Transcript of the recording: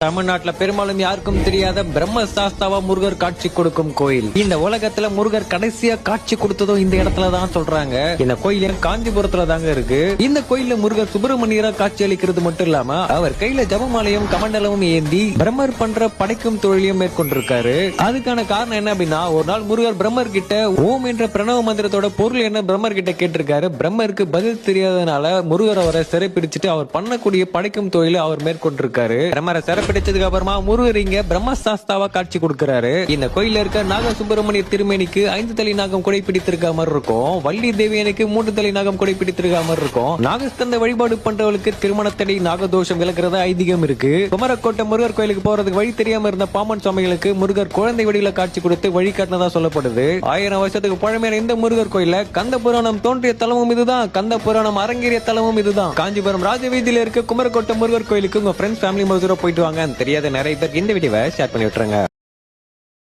தமிழ்நாட்டுல பெரும்பாலும் யாருக்கும் தெரியாத பிரம்ம சாஸ்தாவா முருகர் காட்சி கொடுக்கும் கோயில். இந்த உலகத்துல முருகர் கடைசியா காட்சி கொடுத்ததும் இந்த இடத்துல தான் சொல்றாங்க. இந்த கோயில் காஞ்சிபுரத்துல தாங்க இருக்கு. இந்த கோயில்ல முருகர் சுப்பிரமணியரா காட்சி அளிக்கிறது மட்டும் இல்லாம அவர் கையில ஜபமாலையும் கமண்டலமும் ஏந்தி பிரம்மர் பண்ற படைக்கும் தொழிலையும் மேற்கொண்டிருக்காரு. அதுக்கான காரணம் என்ன அப்படின்னா, ஒரு நாள் முருகர் பிரம்மர் கிட்ட ஓம் என்ற பிரணவ மந்திரத்தோட பொருள் என்ன பிரம்மர் கிட்ட கேட்டிருக்காரு. பிரம்மருக்கு பதில் தெரியாதனால முருகர் அவரை சிறைப்பிடிச்சிட்டு அவர் பண்ணக்கூடிய படைக்கும் தொழிலை அவர் மேற்கொண்டிருக்காரு. பிரம்மரை சிறைப்பிடிச்சதுக்கு அப்புறமா முருகர் இங்க பிரம்ம சாஸ்தாவா காட்சி கொடுக்கிறாரு. இந்த கோயில இருக்க நாக சுப்பிரமணிய திருமேனிக்கு 5 தலை நாகம் கொடை பிடித்திருக்க மாதிரி இருக்கும். வள்ளி தேவியனுக்கு 3 தலை நாகம் கொடை பிடித்திருக்க மாதிரி இருக்கும். நாகஸ்கந்த வழிபாடு பண்றவளுக்கு திருமணத்தடை நாகதோஷம் விலகிறதா ஐதீகம் இருக்கு. குமரக்கோட்டை முருகர் கோயிலுக்கு போறதுக்கு வழி தெரியாம இருந்த பாமன் சுவாமிகளுக்கு முருகர் குழந்தை வடியில காட்சி கொடுத்து வழிகாட்டினதா சொல்லப்படுது. 1000 வருஷத்துக்கு பழமையான இந்த முருகர் கோயில கந்த புராணம் தோன்றிய தலமும் இதுதான், கந்த புராணம் அரங்கேறிய தலமும் இதுதான். காஞ்சிபுரம் ராஜவீதியில இருக்க குமரக்கோட்டை முருகர் கோயிலுக்கு உங்க ஃப்ரெண்ட்ஸ் ஃபேமிலி மெம்பர்ஸோட போயிட்டு வாங்க. தெரியாத நிறைய பேருக்கு இந்த வீடியோவை ஷேர் பண்ணி விட்டுருங்க.